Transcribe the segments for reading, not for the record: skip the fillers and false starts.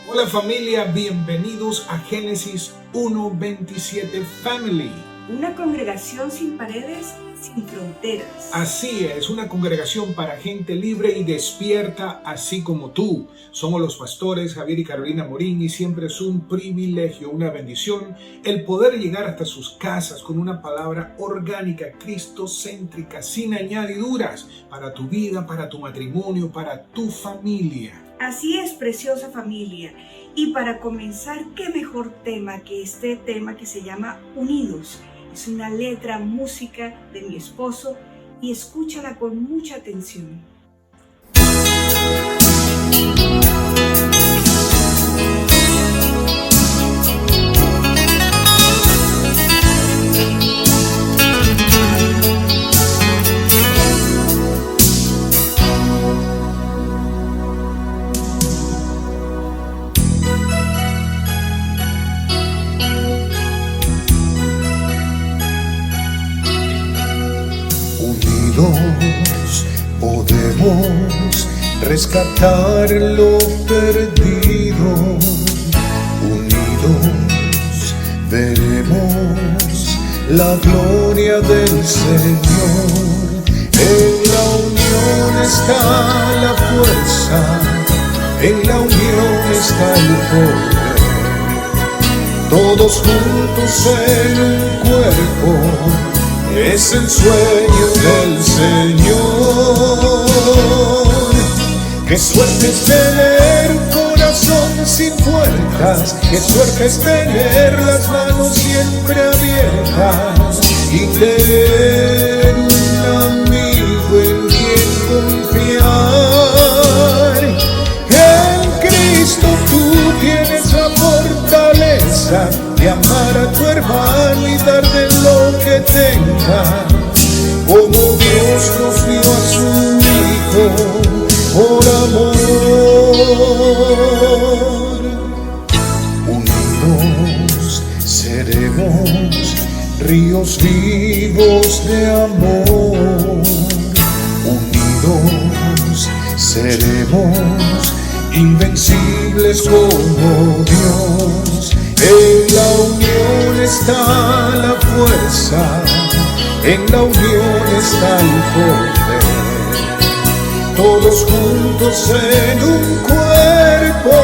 Hola familia, bienvenidos a Génesis 1:27 Family. Una congregación sin paredes, sin fronteras. Así es, una congregación para gente libre y despierta, así como tú. Somos los pastores Javier y Carolina Morín y siempre es un privilegio, una bendición, el poder llegar hasta sus casas con una palabra orgánica, cristocéntrica, sin añadiduras, para tu vida, para tu matrimonio, para tu familia. Así es, preciosa familia. Y para comenzar, qué mejor tema que este tema que se llama Unidos. Es una letra, música de mi esposo y escúchala con mucha atención. Podemos rescatar lo perdido. Unidos veremos la gloria del Señor. En la unión está la fuerza, en la unión está el poder. Todos juntos en un cuerpo, es el sueño del Señor. Qué suerte es tener un corazón sin puertas, qué suerte es tener las manos siempre abiertas y tener un amigo en quien confiar. En Cristo tú tienes la fortaleza de amar a tu hermano y darle lo que tenga, como Dios nos dio a su Hijo por amor. Unidos seremos ríos vivos de amor. Unidos seremos invencibles como Dios. En la unión está la fuerza, en la unión está el poder. Todos juntos en un cuerpo,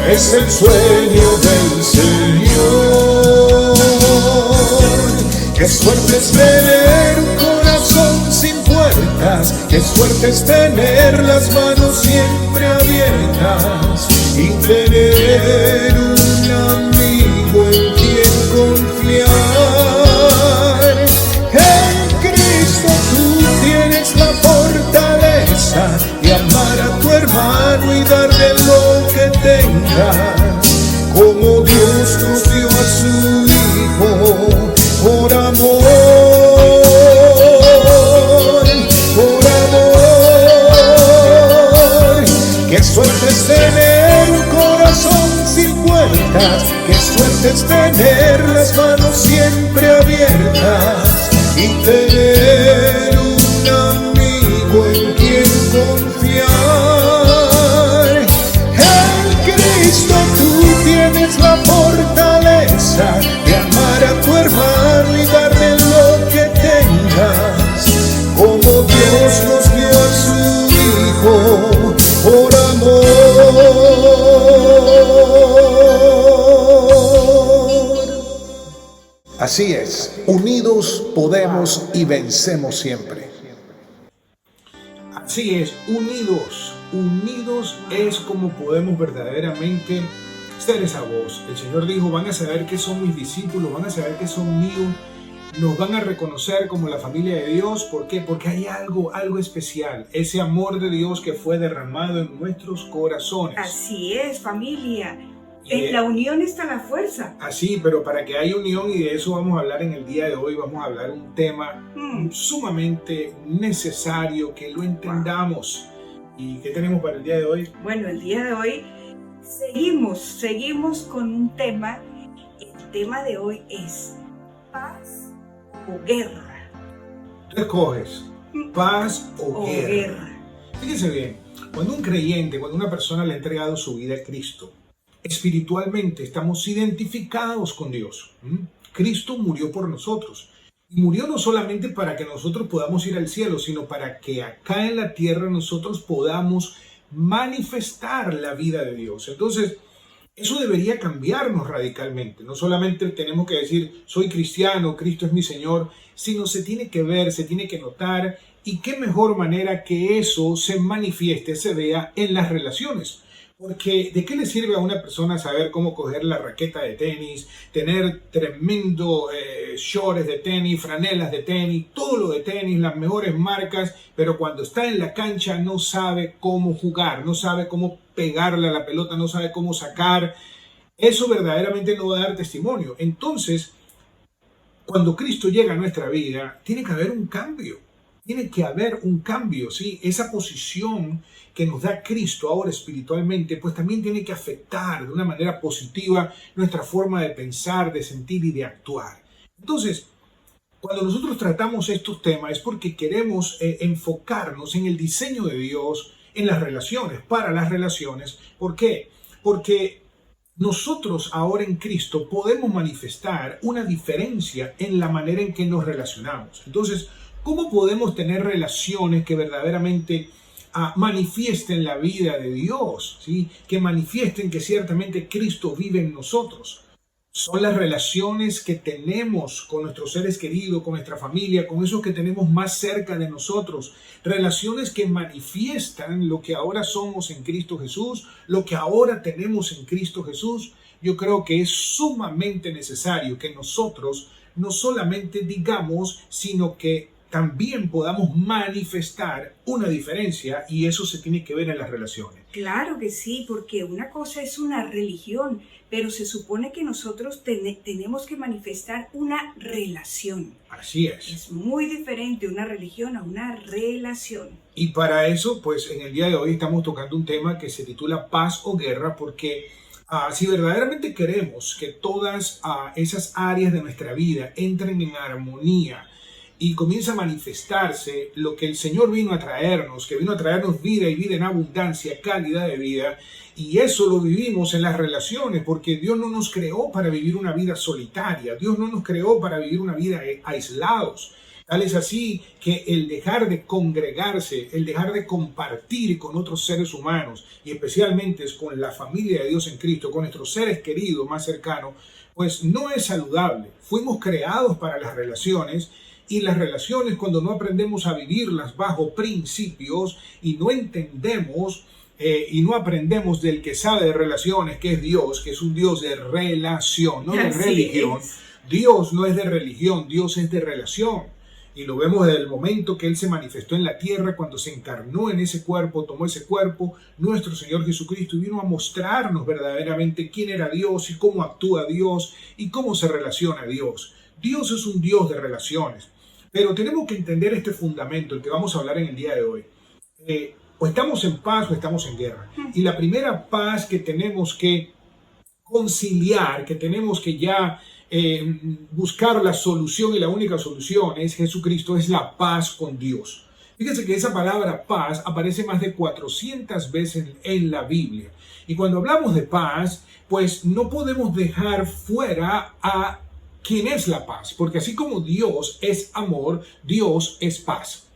es el sueño del Señor. Qué suerte es tener un corazón sin puertas, qué suerte es tener las manos siempre abiertas y tener un amigo en quien confiar. En Cristo tú tienes la fortaleza de amar a tu hermano y darle lo que tengas, como Dios nos dio a su Hijo por amor. Por amor. Qué suerte es tener un corazón sin puertas, qué suerte es tener las manos siempre abiertas y tener un amigo en quien confiar. En Cristo tú tienes la fortaleza de amar a tu hermano y darle lo que tengas, como Dios nos dio a su Hijo por amor. Así es, unidos podemos y vencemos siempre. Así es, unidos es como podemos verdaderamente ser esa voz. El Señor dijo, van a saber que son mis discípulos, van a saber que son míos, nos van a reconocer como la familia de Dios. ¿Por qué? Porque hay algo especial, ese amor de Dios que fue derramado en nuestros corazones. Así es, familia. En la unión está la fuerza. Así, pero para que haya unión, y de eso vamos a hablar en el día de hoy, vamos a hablar un tema sumamente necesario, que lo entendamos. ¿Y qué tenemos para el día de hoy? Bueno, el día de hoy seguimos con un tema. El tema de hoy es paz o guerra. Tú escoges paz o guerra. Fíjense bien, cuando un creyente, cuando una persona le ha entregado su vida a Cristo, espiritualmente estamos identificados con Dios. Cristo murió por nosotros. Y murió no solamente para que nosotros podamos ir al cielo, sino para que acá en la tierra nosotros podamos manifestar la vida de Dios. Entonces, eso debería cambiarnos radicalmente. No solamente tenemos que decir, soy cristiano, Cristo es mi Señor, sino se tiene que ver, se tiene que notar. Y qué mejor manera que eso se manifieste, se vea en las relaciones. Porque ¿de qué le sirve a una persona saber cómo coger la raqueta de tenis, tener tremendo shorts de tenis, franelas de tenis, todo lo de tenis, las mejores marcas, pero cuando está en la cancha no sabe cómo jugar, no sabe cómo pegarle a la pelota, no sabe cómo sacar? Eso verdaderamente no va a dar testimonio. Entonces, cuando Cristo llega a nuestra vida, tiene que haber un cambio. Tiene que haber un cambio, ¿sí? Esa posición que nos da Cristo ahora espiritualmente, pues también tiene que afectar de una manera positiva nuestra forma de pensar, de sentir y de actuar. Entonces, cuando nosotros tratamos estos temas es porque queremos enfocarnos en el diseño de Dios en las relaciones, para las relaciones. ¿Por qué? Porque nosotros ahora en Cristo podemos manifestar una diferencia en la manera en que nos relacionamos. Entonces, ¿cómo podemos tener relaciones que verdaderamente manifiesten la vida de Dios? ¿Sí? Que manifiesten que ciertamente Cristo vive en nosotros. Son las relaciones que tenemos con nuestros seres queridos, con nuestra familia, con esos que tenemos más cerca de nosotros. Relaciones que manifiestan lo que ahora somos en Cristo Jesús, lo que ahora tenemos en Cristo Jesús. Yo creo que es sumamente necesario que nosotros no solamente digamos, sino que también podamos manifestar una diferencia, y eso se tiene que ver en las relaciones. Claro que sí, porque una cosa es una religión, pero se supone que nosotros tenemos que manifestar una relación. Así es. Es muy diferente una religión a una relación. Y para eso, pues en el día de hoy estamos tocando un tema que se titula Paz o Guerra, porque si verdaderamente queremos que todas esas áreas de nuestra vida entren en armonía y comienza a manifestarse lo que el Señor vino a traernos, que vino a traernos vida y vida en abundancia, calidad de vida, y eso lo vivimos en las relaciones, porque Dios no nos creó para vivir una vida solitaria, Dios no nos creó para vivir una vida aislados. Tal es así que el dejar de congregarse, el dejar de compartir con otros seres humanos, y especialmente con la familia de Dios en Cristo, con nuestros seres queridos más cercanos, pues no es saludable. Fuimos creados para las relaciones, y las relaciones, cuando no aprendemos a vivirlas bajo principios y no entendemos y no aprendemos del que sabe de relaciones, que es Dios, que es un Dios de relación, no de religión. Dios no es de religión, Dios es de relación. Y lo vemos desde el momento que Él se manifestó en la tierra, cuando se encarnó en ese cuerpo, tomó ese cuerpo, nuestro Señor Jesucristo, y vino a mostrarnos verdaderamente quién era Dios y cómo actúa Dios y cómo se relaciona Dios. Dios es un Dios de relaciones. Pero tenemos que entender este fundamento, el que vamos a hablar en el día de hoy. O estamos en paz o estamos en guerra. Y la primera paz que tenemos que conciliar, que tenemos que ya buscar la solución, y la única solución es Jesucristo, es la paz con Dios. Fíjense que esa palabra paz aparece más de 400 veces en la Biblia. Y cuando hablamos de paz, pues no podemos dejar fuera a ¿quién es la paz? Porque así como Dios es amor, Dios es paz.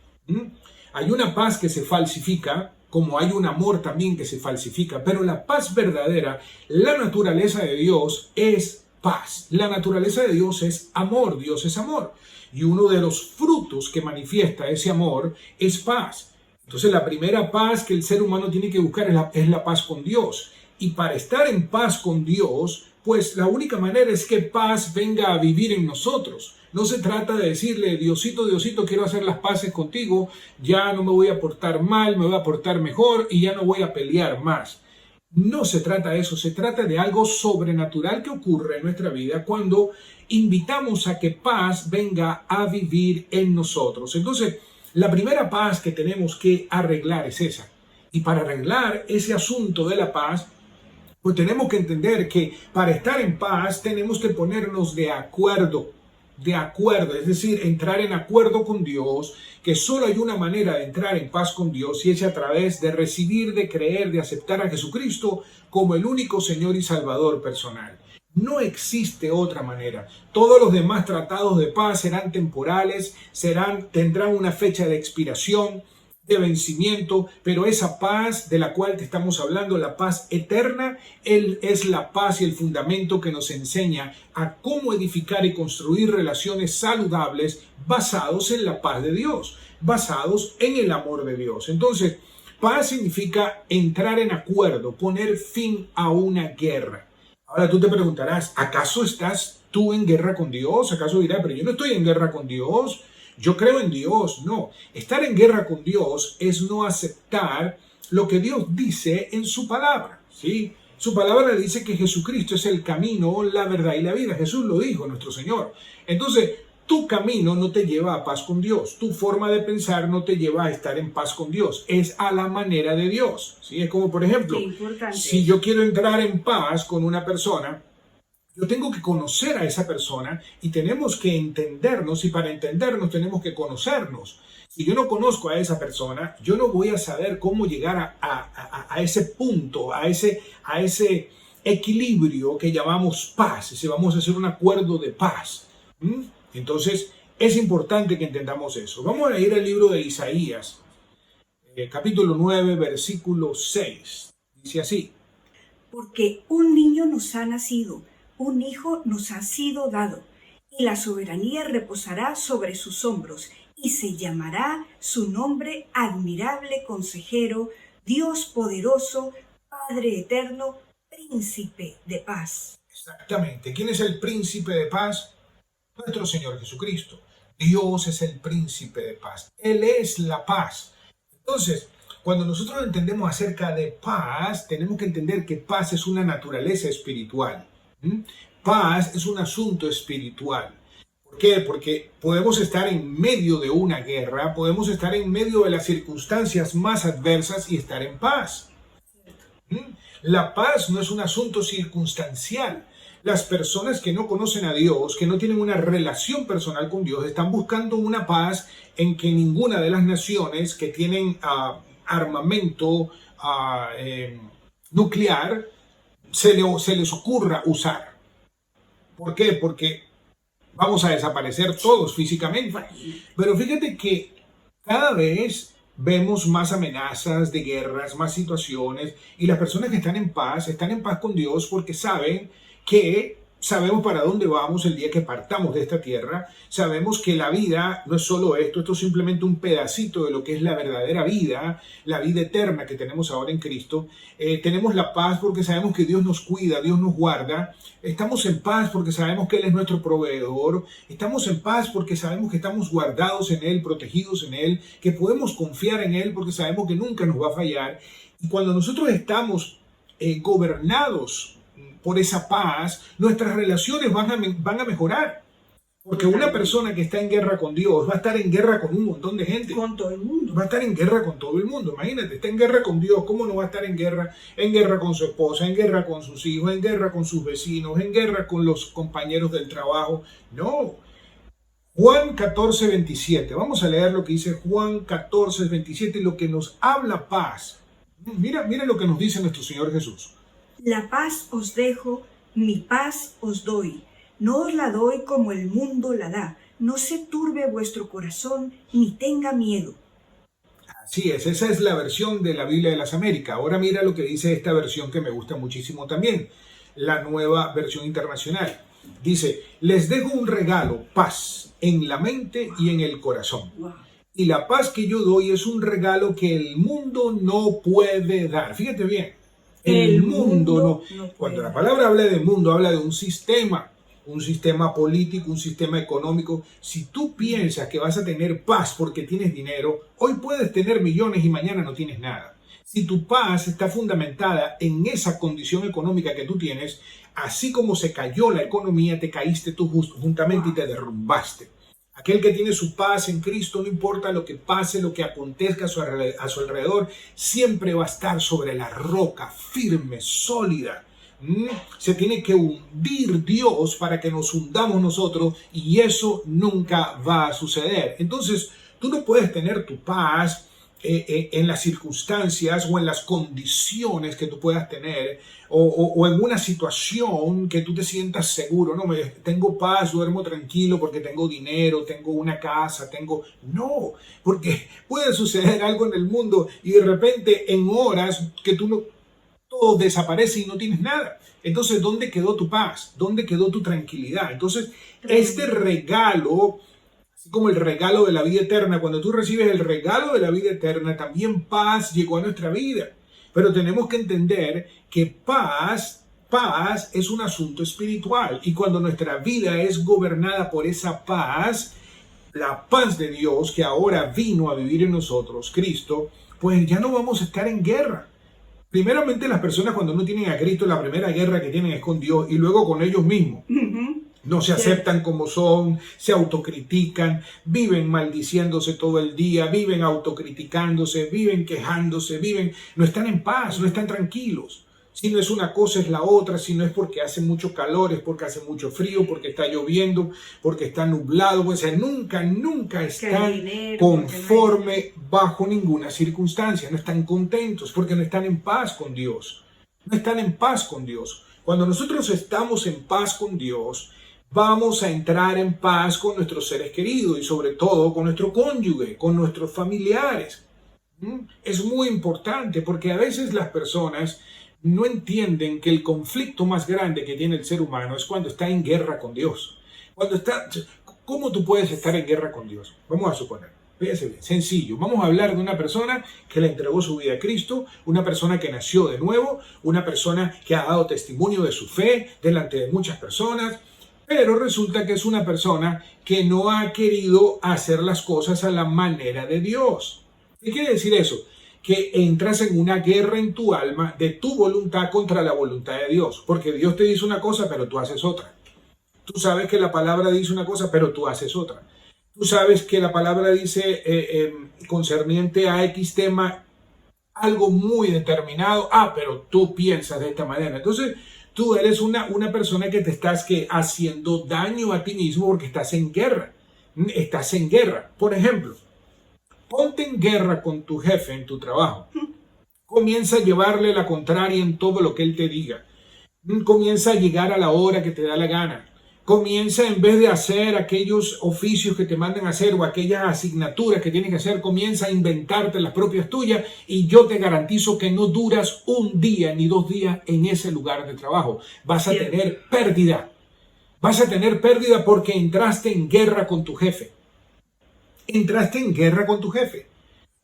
Hay una paz que se falsifica, como hay un amor también que se falsifica, pero la paz verdadera, la naturaleza de Dios es paz. La naturaleza de Dios es amor, Dios es amor. Y uno de los frutos que manifiesta ese amor es paz. Entonces la primera paz que el ser humano tiene que buscar es la paz con Dios. Y para estar en paz con Dios, pues la única manera es que paz venga a vivir en nosotros. No se trata de decirle, Diosito, Diosito, quiero hacer las paces contigo, ya no me voy a portar mal, me voy a portar mejor y ya no voy a pelear más. No se trata de eso, se trata de algo sobrenatural que ocurre en nuestra vida cuando invitamos a que paz venga a vivir en nosotros. Entonces, la primera paz que tenemos que arreglar es esa. Y para arreglar ese asunto de la paz, pues tenemos que entender que para estar en paz tenemos que ponernos de acuerdo. de acuerdo, es decir, entrar en acuerdo con Dios, que solo hay una manera de entrar en paz con Dios y es a través de recibir, de creer, de aceptar a Jesucristo como el único Señor y Salvador personal. No existe otra manera. Todos los demás tratados de paz serán temporales, tendrán una fecha de expiración, de vencimiento, pero esa paz de la cual te estamos hablando, la paz eterna, es la paz y el fundamento que nos enseña a cómo edificar y construir relaciones saludables basados en la paz de Dios, basados en el amor de Dios. Entonces, paz significa entrar en acuerdo, poner fin a una guerra. Ahora tú te preguntarás, ¿acaso estás tú en guerra con Dios? ¿Acaso dirás, pero yo no estoy en guerra con Dios? Yo creo en Dios. No, estar en guerra con Dios es no aceptar lo que Dios dice en su palabra, ¿sí? Su palabra dice que Jesucristo es el camino, la verdad y la vida. Jesús lo dijo, nuestro Señor. Entonces, tu camino no te lleva a paz con Dios. Tu forma de pensar no te lleva a estar en paz con Dios. Es a la manera de Dios, ¿sí? Es como, por ejemplo, si yo quiero entrar en paz con una persona, yo tengo que conocer a esa persona y tenemos que entendernos, y para entendernos tenemos que conocernos. Si yo no conozco a esa persona, yo no voy a saber cómo llegar a ese punto, a ese equilibrio que llamamos paz, si vamos a hacer un acuerdo de paz. Entonces, es importante que entendamos eso. Vamos a ir al libro de Isaías, capítulo 9, versículo 6. Dice así: Porque un niño nos ha nacido, un hijo nos ha sido dado, y la soberanía reposará sobre sus hombros, y se llamará su nombre Admirable Consejero, Dios Poderoso, Padre Eterno, Príncipe de Paz. Exactamente. ¿Quién es el príncipe de paz? Nuestro Señor Jesucristo. Dios es el príncipe de paz. Él es la paz. Entonces, cuando nosotros entendemos acerca de paz, tenemos que entender que paz es una naturaleza espiritual. Paz es un asunto espiritual. ¿Por qué? Porque podemos estar en medio de una guerra, podemos estar en medio de las circunstancias más adversas y estar en paz. La paz no es un asunto circunstancial. Las personas que no conocen a Dios, que no tienen una relación personal con Dios, están buscando una paz en que ninguna de las naciones que tienen armamento nuclear se les ocurra usar. ¿Por qué? Porque vamos a desaparecer todos físicamente. Pero fíjate que cada vez vemos más amenazas de guerras, más situaciones, y las personas que están en paz con Dios porque sabemos para dónde vamos el día que partamos de esta tierra. Sabemos que la vida no es solo esto es simplemente un pedacito de lo que es la verdadera vida, la vida eterna que tenemos ahora en Cristo. Tenemos la paz porque sabemos que Dios nos cuida, Dios nos guarda. Estamos en paz porque sabemos que Él es nuestro proveedor. Estamos en paz porque sabemos que estamos guardados en Él, protegidos en Él, que podemos confiar en Él porque sabemos que nunca nos va a fallar. Y cuando nosotros estamos gobernados por esa paz, nuestras relaciones van a mejorar. Porque una persona que está en guerra con Dios va a estar en guerra con un montón de gente. Con todo el mundo. Va a estar en guerra con todo el mundo. Imagínate, está en guerra con Dios. ¿Cómo no va a estar en guerra? En guerra con su esposa, en guerra con sus hijos, en guerra con sus vecinos, en guerra con los compañeros del trabajo. No. Juan 14, 27. Vamos a leer lo que dice Juan 14, 27, lo que nos habla paz. Mira lo que nos dice nuestro Señor Jesús. La paz os dejo, mi paz os doy. No os la doy como el mundo la da. No se turbe vuestro corazón, ni tenga miedo. Así es, esa es la versión de la Biblia de las Américas. Ahora mira lo que dice esta versión que me gusta muchísimo también, la nueva versión internacional. Dice, les dejo un regalo, paz, en la mente y en el corazón. Wow. Y la paz que yo doy es un regalo que el mundo no puede dar. Fíjate bien. El mundo no. Cuando la palabra habla de mundo, habla de un sistema político, un sistema económico. Si tú piensas que vas a tener paz porque tienes dinero, hoy puedes tener millones y mañana no tienes nada. Si tu paz está fundamentada en esa condición económica que tú tienes, así como se cayó la economía, te caíste tú juntamente y te derrumbaste. Aquel que tiene su paz en Cristo, no importa lo que pase, lo que acontezca a su alrededor, siempre va a estar sobre la roca, firme, sólida. Se tiene que hundir Dios para que nos hundamos nosotros, y eso nunca va a suceder. Entonces, tú no puedes tener tu paz en las circunstancias o en las condiciones que tú puedas tener, o en una situación que tú te sientas seguro. No, tengo paz, duermo tranquilo porque tengo dinero, tengo una casa, No, porque puede suceder algo en el mundo y de repente en horas que todo desaparece y no tienes nada. Entonces, ¿dónde quedó tu paz? ¿Dónde quedó tu tranquilidad? Entonces, este regalo, como el regalo de la vida eterna, cuando tú recibes el regalo de la vida eterna, también paz llegó a nuestra vida. Pero tenemos que entender que paz es un asunto espiritual, y cuando nuestra vida es gobernada por esa paz, la paz de Dios que ahora vino a vivir en nosotros, Cristo, pues ya no vamos a estar en guerra. Primeramente, las personas cuando no tienen a Cristo, la primera guerra que tienen es con Dios y luego con ellos mismos. No se aceptan como son, se autocritican, viven maldiciéndose todo el día, viven autocriticándose, viven quejándose, no están en paz, no están tranquilos. Si no es una cosa, es la otra. Si no es porque hace mucho calor, es porque hace mucho frío, porque está lloviendo, porque está nublado. O sea, nunca están conforme bajo ninguna circunstancia. No están contentos porque no están en paz con Dios. No están en paz con Dios. Cuando nosotros estamos en paz con Dios, vamos a entrar en paz con nuestros seres queridos y sobre todo con nuestro cónyuge, con nuestros familiares. Es muy importante porque a veces las personas no entienden que el conflicto más grande que tiene el ser humano es cuando está en guerra con Dios. ¿Cómo tú puedes estar en guerra con Dios? Vamos a suponer, fíjense bien, sencillo. Vamos a hablar de una persona que le entregó su vida a Cristo, una persona que nació de nuevo, una persona que ha dado testimonio de su fe delante de muchas personas, pero resulta que es una persona que no ha querido hacer las cosas a la manera de Dios. ¿Qué quiere decir eso? Que entras en una guerra en tu alma de tu voluntad contra la voluntad de Dios. Porque Dios te dice una cosa, pero tú haces otra. Tú sabes que la palabra dice una cosa, pero tú haces otra. Tú sabes que la palabra dice concerniente a X tema algo muy determinado. Pero tú piensas de esta manera. Entonces, tú eres una persona que te estás haciendo daño a ti mismo porque estás en guerra. Estás en guerra. Por ejemplo, ponte en guerra con tu jefe en tu trabajo. Comienza a llevarle la contraria en todo lo que él te diga. Comienza a llegar a la hora que te da la gana. Comienza, en vez de hacer aquellos oficios que te mandan a hacer o aquellas asignaturas que tienes que hacer, comienza a inventarte las propias tuyas, y yo te garantizo que no duras un día ni 2 días en ese lugar de trabajo. Vas a tener pérdida. Vas a tener pérdida porque entraste en guerra con tu jefe. Entraste en guerra con tu jefe.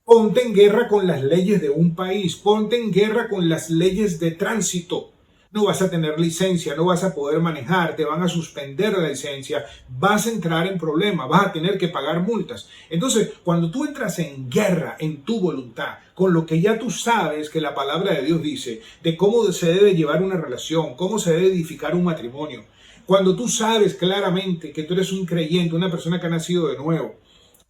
Ponte en guerra con las leyes de un país. Ponte en guerra con las leyes de tránsito. No vas a tener licencia, no vas a poder manejar, te van a suspender la licencia, vas a entrar en problemas, vas a tener que pagar multas. Entonces, cuando tú entras en guerra en tu voluntad, con lo que ya tú sabes que la palabra de Dios dice, de cómo se debe llevar una relación, cómo se debe edificar un matrimonio, cuando tú sabes claramente que tú eres un creyente, una persona que ha nacido de nuevo,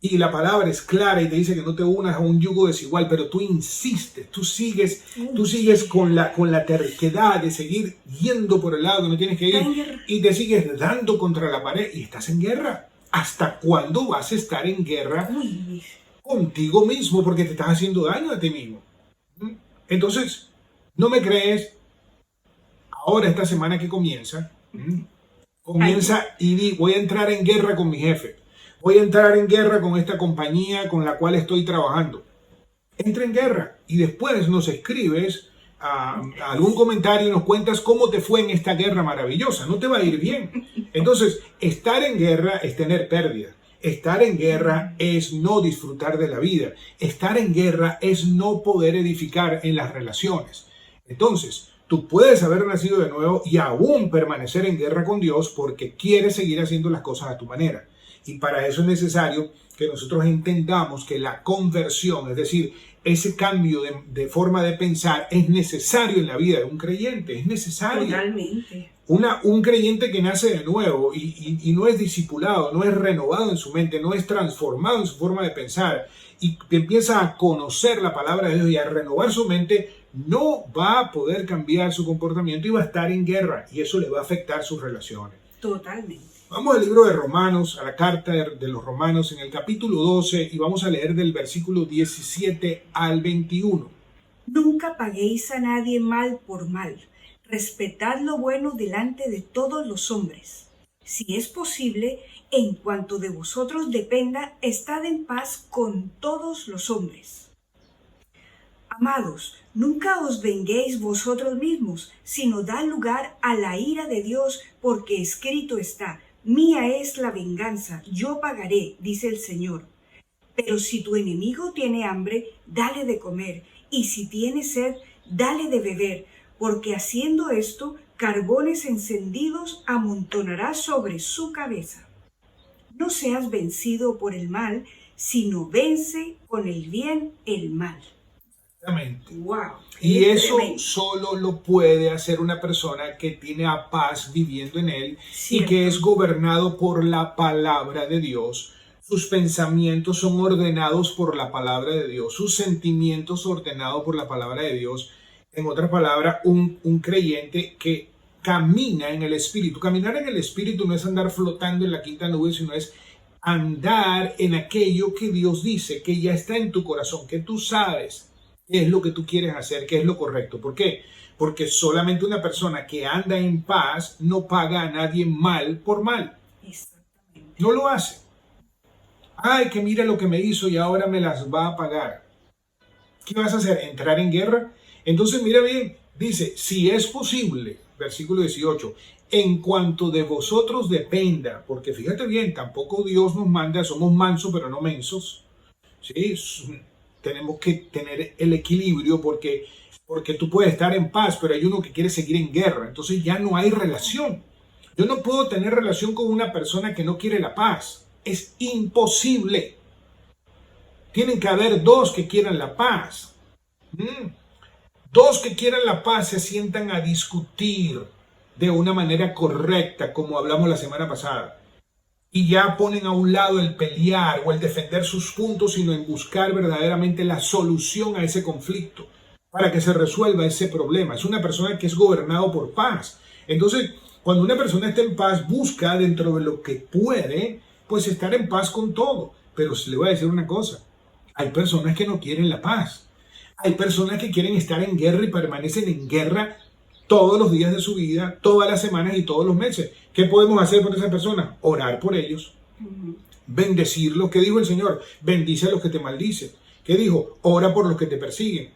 y la palabra es clara y te dice que no te unas a un yugo desigual, pero tú insistes, tú sigues con la terquedad de seguir yendo por el lado que no tienes que ir, y te sigues dando contra la pared y estás en guerra. ¿Hasta cuándo vas a estar en guerra contigo mismo? Porque te estás haciendo daño a ti mismo. Entonces, ¿no me crees? Ahora, esta semana que comienza y voy a entrar en guerra con mi jefe. Voy a entrar en guerra con esta compañía con la cual estoy trabajando. Entra en guerra y después nos escribes algún comentario y nos cuentas cómo te fue en esta guerra maravillosa. No te va a ir bien. Entonces, estar en guerra es tener pérdida. Estar en guerra es no disfrutar de la vida. Estar en guerra es no poder edificar en las relaciones. Entonces, tú puedes haber nacido de nuevo y aún permanecer en guerra con Dios porque quieres seguir haciendo las cosas a tu manera. Y para eso es necesario que nosotros entendamos que la conversión, es decir, ese cambio de forma de pensar, es necesario en la vida de un creyente, es necesario. Totalmente. Un creyente que nace de nuevo y no es discipulado, no es renovado en su mente, no es transformado en su forma de pensar y que empieza a conocer la palabra de Dios y a renovar su mente, no va a poder cambiar su comportamiento y va a estar en guerra, y eso le va a afectar sus relaciones. Totalmente. Vamos al libro de Romanos, a la carta de los Romanos, en el capítulo 12, y vamos a leer del versículo 17 al 21. Nunca paguéis a nadie mal por mal. Respetad lo bueno delante de todos los hombres. Si es posible, en cuanto de vosotros dependa, estad en paz con todos los hombres. Amados, nunca os venguéis vosotros mismos, sino dad lugar a la ira de Dios, porque escrito está: mía es la venganza, yo pagaré, dice el Señor. Pero si tu enemigo tiene hambre, dale de comer, y si tiene sed, dale de beber, porque haciendo esto, carbones encendidos amontonará sobre su cabeza. No seas vencido por el mal, sino vence con el bien el mal. Exactamente. Wow. Y eso Tremendo. solo lo puede hacer una persona que tiene a paz viviendo en él Cierto. y que es gobernado por la palabra de Dios. Sus pensamientos son ordenados por la palabra de Dios, sus sentimientos ordenados por la palabra de Dios. En otras palabras, un creyente que camina en el Espíritu. Caminar en el Espíritu no es andar flotando en la quinta nube, sino es andar en aquello que Dios dice, que ya está en tu corazón, que tú sabes qué es lo que tú quieres hacer, qué es lo correcto. ¿Por qué? Porque solamente una persona que anda en paz no paga a nadie mal por mal. Exactamente. No lo hace. Ay, que mira lo que me hizo y ahora me las va a pagar. ¿Qué vas a hacer? ¿Entrar en guerra? Entonces mira bien, dice, si es posible, versículo 18, en cuanto de vosotros dependa, porque fíjate bien, tampoco Dios nos manda, somos mansos pero no mensos, ¿sí? Tenemos que tener el equilibrio porque tú puedes estar en paz, pero hay uno que quiere seguir en guerra, entonces ya no hay relación. Yo no puedo tener relación con una persona que no quiere la paz, es imposible. Tienen que haber dos que quieran la paz. Dos que quieran la paz se sientan a discutir de una manera correcta, como hablamos la semana pasada. Y ya ponen a un lado el pelear o el defender sus puntos, sino en buscar verdaderamente la solución a ese conflicto para que se resuelva ese problema. Es una persona que es gobernado por paz. Entonces, cuando una persona está en paz, busca dentro de lo que puede, pues estar en paz con todo. Pero le voy a decir una cosa, hay personas que no quieren la paz. Hay personas que quieren estar en guerra y permanecen en guerra todos los días de su vida, todas las semanas y todos los meses. ¿Qué podemos hacer por esas personas? Orar por ellos, bendecirlos. ¿Qué dijo el Señor? Bendice a los que te maldicen. ¿Qué dijo? Ora por los que te persiguen.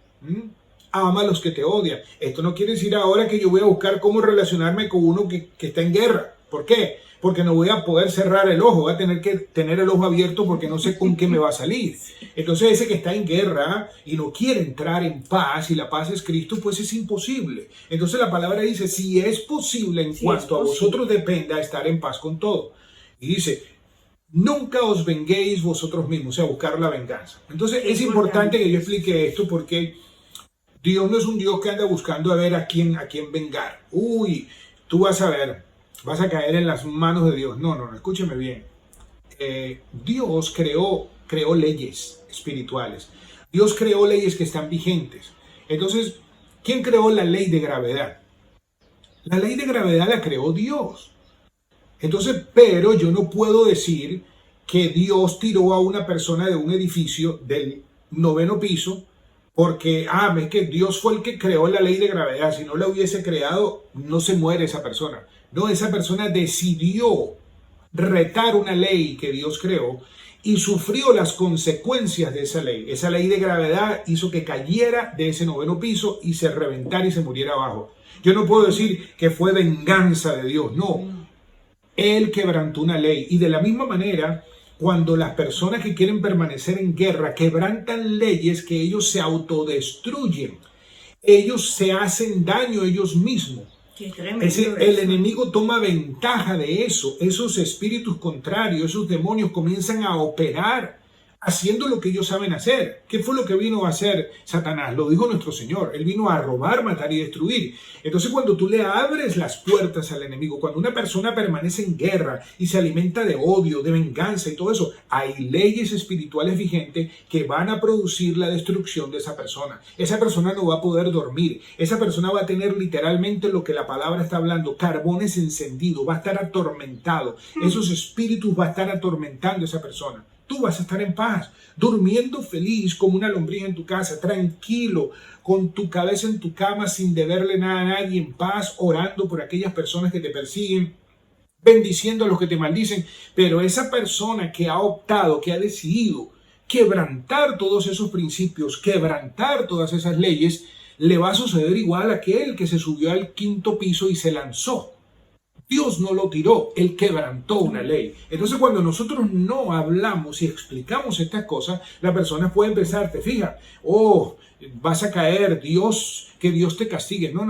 Ama a los que te odian. Esto no quiere decir ahora que yo voy a buscar cómo relacionarme con uno que está en guerra. ¿Por qué? Porque no voy a poder cerrar el ojo, voy a tener que tener el ojo abierto porque no sé con qué me va a salir. Entonces ese que está en guerra y no quiere entrar en paz, y la paz es Cristo, pues es imposible. Entonces la palabra dice, si es posible en cuanto a vosotros dependa, estar en paz con todo. Y dice, nunca os venguéis vosotros mismos, o sea, buscar la venganza. Entonces es importante que yo explique esto porque Dios no es un Dios que anda buscando a ver a quién vengar. Uy, tú vas a ver, vas a caer en las manos de Dios. No, escúcheme bien. Dios creó leyes espirituales. Dios creó leyes que están vigentes. Entonces, ¿quién creó la ley de gravedad? La ley de gravedad la creó Dios. Entonces, pero yo no puedo decir que Dios tiró a una persona de un edificio del 9º piso porque, es que Dios fue el que creó la ley de gravedad. Si no la hubiese creado, no se muere esa persona. No, esa persona decidió retar una ley que Dios creó y sufrió las consecuencias de esa ley. Esa ley de gravedad hizo que cayera de ese 9º piso y se reventara y se muriera abajo. Yo no puedo decir que fue venganza de Dios, no. Él quebrantó una ley. Y de la misma manera, cuando las personas que quieren permanecer en guerra quebrantan leyes, que ellos se autodestruyen, ellos se hacen daño a ellos mismos. El enemigo toma ventaja de eso. Esos espíritus contrarios, esos demonios comienzan a operar haciendo lo que ellos saben hacer. ¿Qué fue lo que vino a hacer Satanás? Lo dijo nuestro Señor. Él vino a robar, matar y destruir. Entonces, cuando tú le abres las puertas al enemigo, cuando una persona permanece en guerra y se alimenta de odio, de venganza y todo eso, hay leyes espirituales vigentes que van a producir la destrucción de esa persona. Esa persona no va a poder dormir. Esa persona va a tener literalmente lo que la palabra está hablando, carbones encendidos, va a estar atormentado. Esos espíritus van a estar atormentando a esa persona. Tú vas a estar en paz, durmiendo feliz como una lombriz en tu casa, tranquilo, con tu cabeza en tu cama sin deberle nada a nadie, en paz, orando por aquellas personas que te persiguen, bendiciendo a los que te maldicen. Pero esa persona que ha optado, que ha decidido quebrantar todos esos principios, quebrantar todas esas leyes, le va a suceder igual a aquel que se subió al 5º piso y se lanzó. Dios no lo tiró, Él quebrantó una ley. Entonces, cuando nosotros no hablamos y explicamos estas cosas, las personas pueden pensar, te fijas, oh, vas a caer, Dios, que Dios te castigue. No.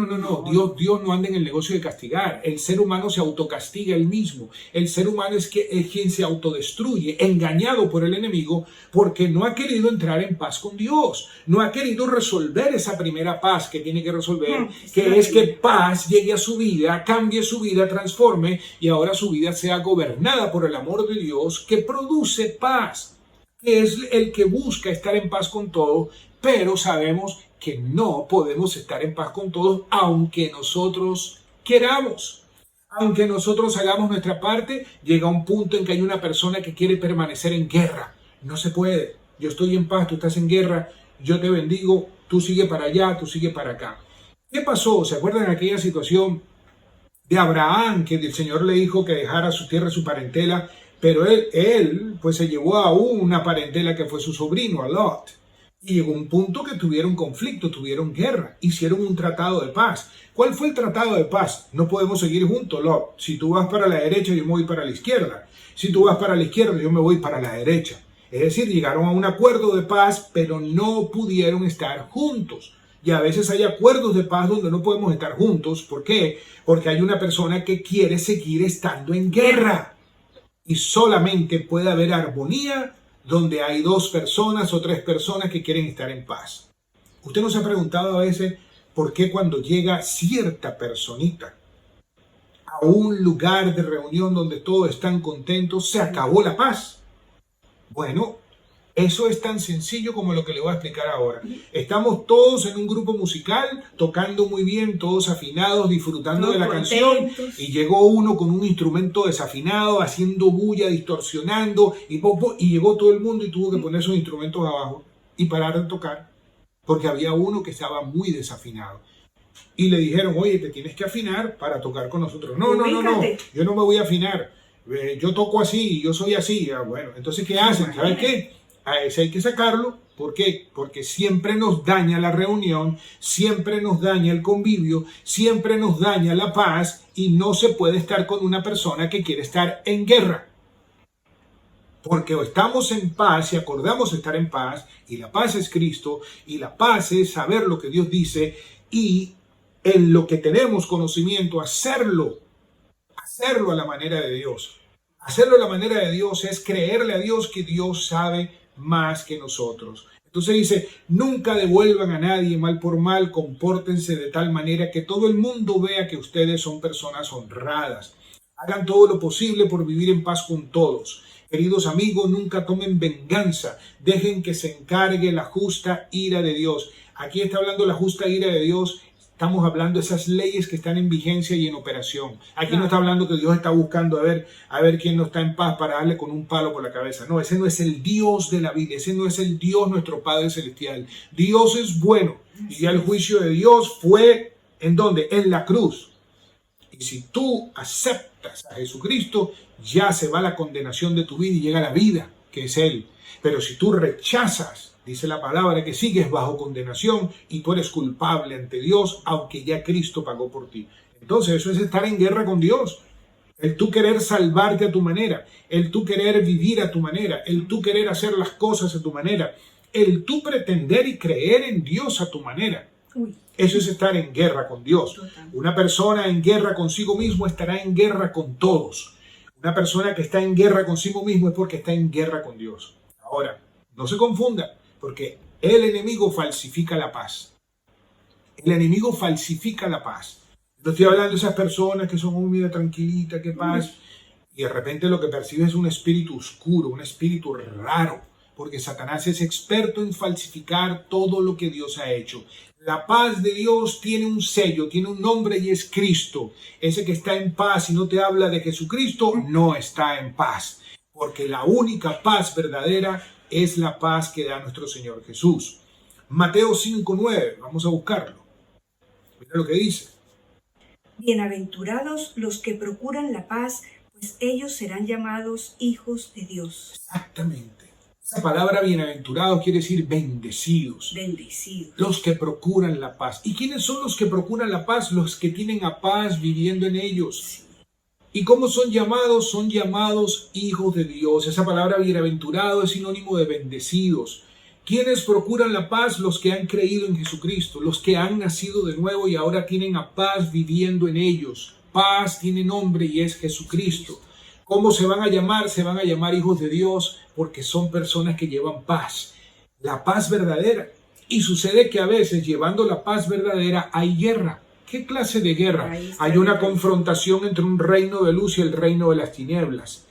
Dios no anda en el negocio de castigar. El ser humano se autocastiga él mismo. El ser humano es quien se autodestruye, engañado por el enemigo, porque no ha querido entrar en paz con Dios. No ha querido resolver esa primera paz que tiene que resolver, que es que paz llegue a su vida, cambie su vida, transforme y ahora su vida sea gobernada por el amor de Dios que produce paz, que es el que busca estar en paz con todo, pero sabemos que no podemos estar en paz con todos aunque nosotros queramos. Aunque nosotros hagamos nuestra parte, llega un punto en que hay una persona que quiere permanecer en guerra. No se puede. Yo estoy en paz, tú estás en guerra, yo te bendigo, tú sigue para allá, tú sigue para acá. ¿Qué pasó? ¿Se acuerdan de aquella situación de Abraham, que el Señor le dijo que dejara su tierra, su parentela, pero él pues se llevó a una parentela que fue su sobrino, a Lot? Y llegó un punto que tuvieron conflicto, tuvieron guerra, hicieron un tratado de paz. ¿Cuál fue el tratado de paz? No podemos seguir juntos, Lot. Si tú vas para la derecha, yo me voy para la izquierda. Si tú vas para la izquierda, yo me voy para la derecha. Es decir, llegaron a un acuerdo de paz, pero no pudieron estar juntos. Y a veces hay acuerdos de paz donde no podemos estar juntos. ¿Por qué? Porque hay una persona que quiere seguir estando en guerra. Y solamente puede haber armonía donde hay 2 personas o 3 personas que quieren estar en paz. ¿Usted no se ha preguntado a veces por qué cuando llega cierta personita a un lugar de reunión donde todos están contentos, se acabó la paz? Bueno, eso es tan sencillo como lo que le voy a explicar ahora. Estamos todos en un grupo musical, tocando muy bien, todos afinados, disfrutando de la canción, y llegó uno con un instrumento desafinado, haciendo bulla, distorsionando, y llegó todo el mundo y tuvo que poner sus instrumentos abajo y parar de tocar, porque había uno que estaba muy desafinado. Y le dijeron, oye, te tienes que afinar para tocar con nosotros. No, yo no me voy a afinar. Yo toco así, yo soy así. Bueno, entonces, ¿qué hacen? ¿Sabes qué? A ese hay que sacarlo. ¿Por qué? Porque siempre nos daña la reunión, siempre nos daña el convivio, siempre nos daña la paz y no se puede estar con una persona que quiere estar en guerra. Porque estamos en paz y acordamos estar en paz, y la paz es Cristo, y la paz es saber lo que Dios dice, y en lo que tenemos conocimiento, hacerlo a la manera de Dios. Hacerlo a la manera de Dios es creerle a Dios que Dios sabe más que nosotros. Entonces dice, nunca devuelvan a nadie mal por mal, compórtense de tal manera que todo el mundo vea que ustedes son personas honradas. Hagan todo lo posible por vivir en paz con todos. Queridos amigos, nunca tomen venganza, dejen que se encargue la justa ira de Dios. Aquí está hablando la justa ira de Dios. Estamos hablando de esas leyes que están en vigencia y en operación. Aquí no está hablando que Dios está buscando a ver quién no está en paz para darle con un palo por la cabeza. No, ese no es el Dios de la Biblia. Ese no es el Dios nuestro Padre Celestial. Dios es bueno. Y ya el juicio de Dios fue, ¿en dónde? En la cruz. Y si tú aceptas a Jesucristo, ya se va la condenación de tu vida y llega la vida, que es Él. Pero si tú rechazas, dice la palabra que sigues bajo condenación y tú eres culpable ante Dios, aunque ya Cristo pagó por ti. Entonces eso es estar en guerra con Dios. El tú querer salvarte a tu manera, el tú querer vivir a tu manera, el tú querer hacer las cosas a tu manera, el tú pretender y creer en Dios a tu manera. Eso es estar en guerra con Dios. Una persona en guerra consigo mismo estará en guerra con todos. Una persona que está en guerra consigo mismo es porque está en guerra con Dios. Ahora, No se confunda, porque el enemigo falsifica la paz. El enemigo falsifica la paz. No estoy hablando de esas personas que son muy vida tranquilita, que paz, y de repente lo que percibe es un espíritu oscuro, un espíritu raro, porque Satanás es experto en falsificar todo lo que Dios ha hecho. La paz de Dios tiene un sello, tiene un nombre y es Cristo. Ese que está en paz y no te habla de Jesucristo, no está en paz, porque la única paz verdadera es la paz que da nuestro Señor Jesús. Mateo 5:9, vamos a buscarlo. Mira lo que dice. Bienaventurados los que procuran la paz, pues ellos serán llamados hijos de Dios. Exactamente. Esa palabra bienaventurados quiere decir bendecidos. Bendecidos. Los que procuran la paz. ¿Y quiénes son los que procuran la paz? Los que tienen a paz viviendo en ellos. Sí. ¿Y cómo son llamados? Son llamados hijos de Dios. Esa palabra bienaventurado es sinónimo de bendecidos. ¿Quiénes procuran la paz? Los que han creído en Jesucristo, los que han nacido de nuevo y ahora tienen a paz viviendo en ellos. Paz tiene nombre y es Jesucristo. ¿Cómo se van a llamar? Se van a llamar hijos de Dios porque son personas que llevan paz, la paz verdadera. Y sucede que a veces llevando la paz verdadera hay guerra. ¿Qué clase de guerra? Hay una confrontación entre un reino de luz y el reino de las tinieblas.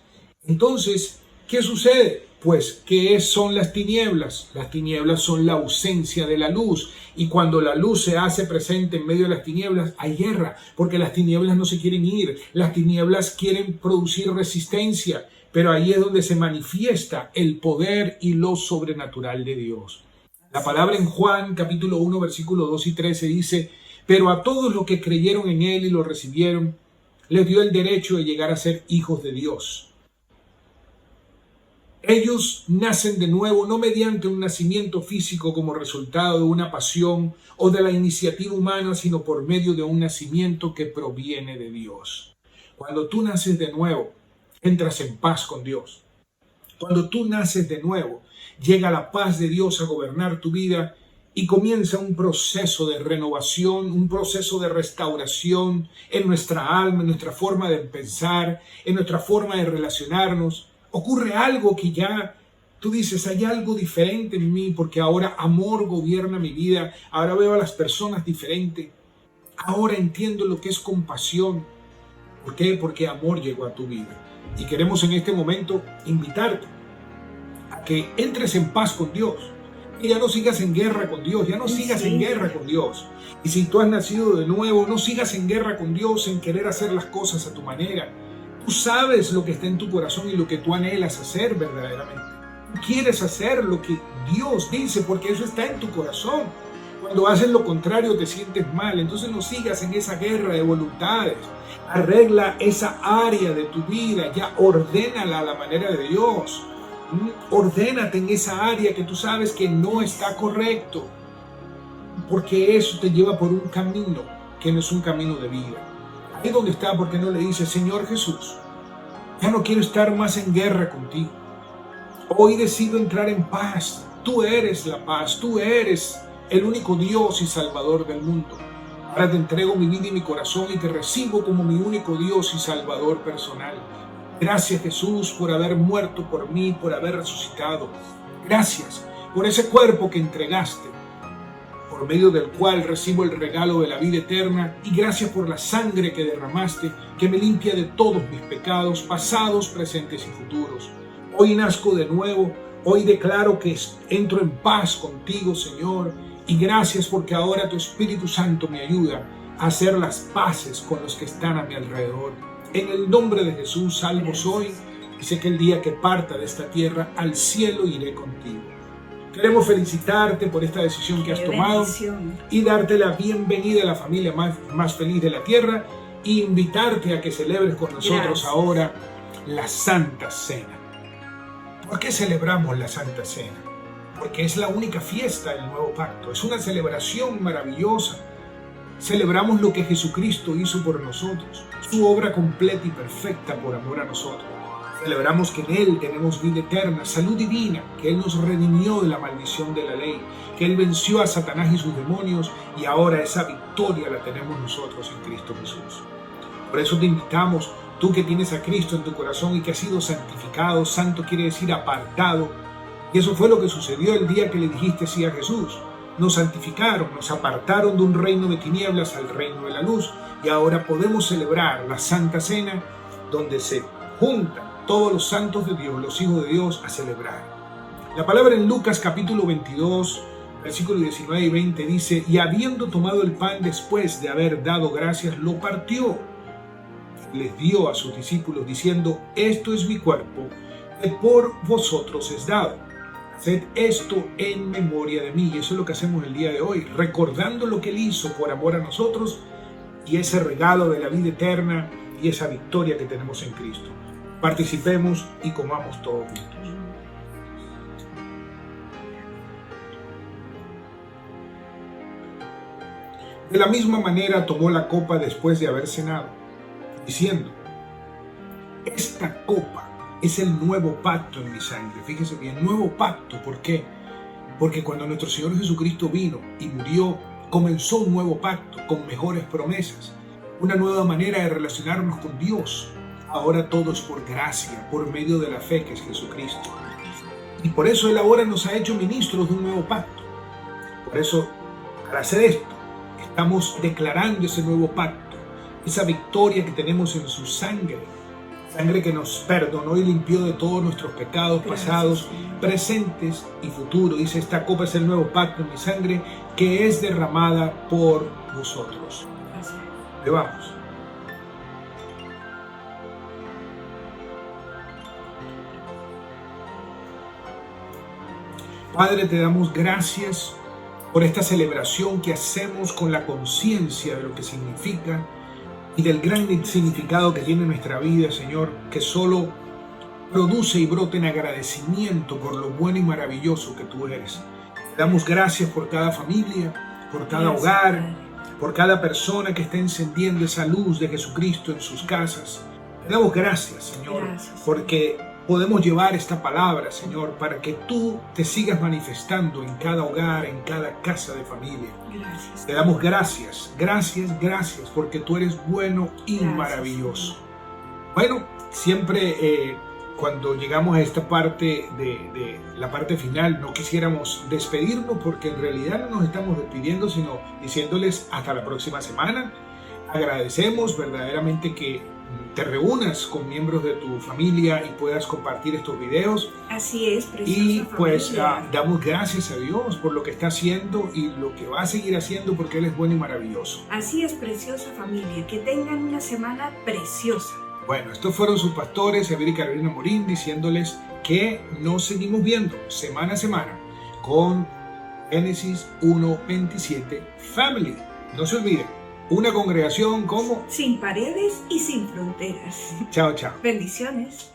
Entonces, ¿qué sucede? Pues, ¿qué son las tinieblas? Las tinieblas son la ausencia de la luz. Y cuando la luz se hace presente en medio de las tinieblas, hay guerra, porque las tinieblas no se quieren ir. Las tinieblas quieren producir resistencia, pero ahí es donde se manifiesta el poder y lo sobrenatural de Dios. La palabra en Juan, capítulo 1, versículos 2 y 13 dice: pero a todos los que creyeron en Él y lo recibieron, les dio el derecho de llegar a ser hijos de Dios. Ellos nacen de nuevo no mediante un nacimiento físico como resultado de una pasión o de la iniciativa humana, sino por medio de un nacimiento que proviene de Dios. Cuando tú naces de nuevo, entras en paz con Dios. Cuando tú naces de nuevo, llega la paz de Dios a gobernar tu vida y comienza un proceso de renovación, un proceso de restauración en nuestra alma, en nuestra forma de pensar, en nuestra forma de relacionarnos. Ocurre algo que ya tú dices, hay algo diferente en mí, porque ahora amor gobierna mi vida, ahora veo a las personas diferente, ahora entiendo lo que es compasión. ¿Por qué? Porque amor llegó a tu vida. Y queremos en este momento invitarte a que entres en paz con Dios, que ya no sigas en guerra con Dios, ya no sigas en guerra con Dios. Y si tú has nacido de nuevo, no sigas en guerra con Dios, en querer hacer las cosas a tu manera. Tú sabes lo que está en tu corazón y lo que tú anhelas hacer verdaderamente. Tú quieres hacer lo que Dios dice porque eso está en tu corazón. Cuando haces lo contrario te sientes mal. Entonces no sigas en esa guerra de voluntades. Arregla esa área de tu vida. Ya ordénala a la manera de Dios. Ordénate en esa área que tú sabes que no está correcto. Porque eso te lleva por un camino que no es un camino de vida. Ahí donde está, porque no le dice: Señor Jesús, ya no quiero estar más en guerra contigo. Hoy decido entrar en paz. Tú eres la paz, tú eres el único Dios y Salvador del mundo. Ahora te entrego mi vida y mi corazón y te recibo como mi único Dios y Salvador personal. Gracias, Jesús, por haber muerto por mí, por haber resucitado. Gracias por ese cuerpo que entregaste, por medio del cual recibo el regalo de la vida eterna, y gracias por la sangre que derramaste, que me limpia de todos mis pecados, pasados, presentes y futuros. Hoy nazco de nuevo, hoy declaro que entro en paz contigo, Señor, y gracias porque ahora tu Espíritu Santo me ayuda a hacer las paces con los que están a mi alrededor. En el nombre de Jesús, salvo soy, y sé que el día que parta de esta tierra, al cielo iré contigo. Queremos felicitarte por esta decisión que has tomado y darte la bienvenida a la familia más feliz de la tierra e invitarte a que celebres con nosotros ahora la Santa Cena. ¿Por qué celebramos la Santa Cena? Porque es la única fiesta del nuevo pacto. Es una celebración maravillosa. Celebramos lo que Jesucristo hizo por nosotros, su obra completa y perfecta por amor a nosotros. Celebramos que en Él tenemos vida eterna, salud divina, que Él nos redimió de la maldición de la ley, que Él venció a Satanás y sus demonios y ahora esa victoria la tenemos nosotros en Cristo Jesús. Por eso te invitamos, tú que tienes a Cristo en tu corazón y que has sido santificado, santo quiere decir apartado, Y eso fue lo que sucedió el día que le dijiste sí a Jesús. Nos santificaron, nos apartaron de un reino de tinieblas al reino de la luz. Y ahora podemos celebrar la Santa Cena, donde se juntan todos los santos de Dios, los hijos de Dios, a celebrar. La palabra en Lucas capítulo 22, versículos 19 y 20 dice: y habiendo tomado el pan después de haber dado gracias, lo partió. Les dio a sus discípulos diciendo: esto es mi cuerpo, que por vosotros es dado. Haced esto en memoria de mí. Y eso es lo que hacemos el día de hoy, recordando lo que Él hizo por amor a nosotros y ese regalo de la vida eterna y esa victoria que tenemos en Cristo. Participemos y comamos todos juntos. De la misma manera tomó la copa después de haber cenado, diciendo: esta copa es el nuevo pacto en mi sangre. Fíjese bien, nuevo pacto. ¿Por qué? Porque cuando nuestro Señor Jesucristo vino y murió, comenzó un nuevo pacto con mejores promesas, una nueva manera de relacionarnos con Dios. Ahora todo es por gracia, por medio de la fe que es Jesucristo. Y por eso Él ahora nos ha hecho ministros de un nuevo pacto. Por eso, para hacer esto, estamos declarando ese nuevo pacto, esa victoria que tenemos en su sangre, sangre que nos perdonó y limpió de todos nuestros pecados pasados, presentes y futuros. Dice: esta copa es el nuevo pacto en mi sangre, que es derramada por vosotros. Bebamos. Padre, te damos gracias por esta celebración que hacemos con la conciencia de lo que significa y del gran significado que tiene nuestra vida, Señor, que solo produce y brota en agradecimiento por lo bueno y maravilloso que tú eres. Te damos gracias por cada familia, por cada hogar, por cada persona que está encendiendo esa luz de Jesucristo en sus casas. Te damos gracias, Señor, porque podemos llevar esta palabra, Señor, para que tú te sigas manifestando en cada hogar, en cada casa de familia. Gracias. Te damos gracias, gracias, porque tú eres bueno y maravilloso. Bueno, siempre cuando llegamos a esta parte de la parte final, no quisiéramos despedirnos, porque en realidad no nos estamos despidiendo, sino diciéndoles hasta la próxima semana. Agradecemos verdaderamente que te reúnas con miembros de tu familia y puedas compartir estos videos. Así es, preciosa y pues familia. Damos gracias a Dios por lo que está haciendo y lo que va a seguir haciendo, porque Él es bueno y maravilloso. Así es, preciosa familia, que tengan una semana preciosa. Bueno, estos fueron sus pastores, Javier y Carolina Morín, diciéndoles que nos seguimos viendo semana a semana con Génesis 1:27 Family. No se olviden, una congregación como sin paredes y sin fronteras. Chao, chao. Bendiciones.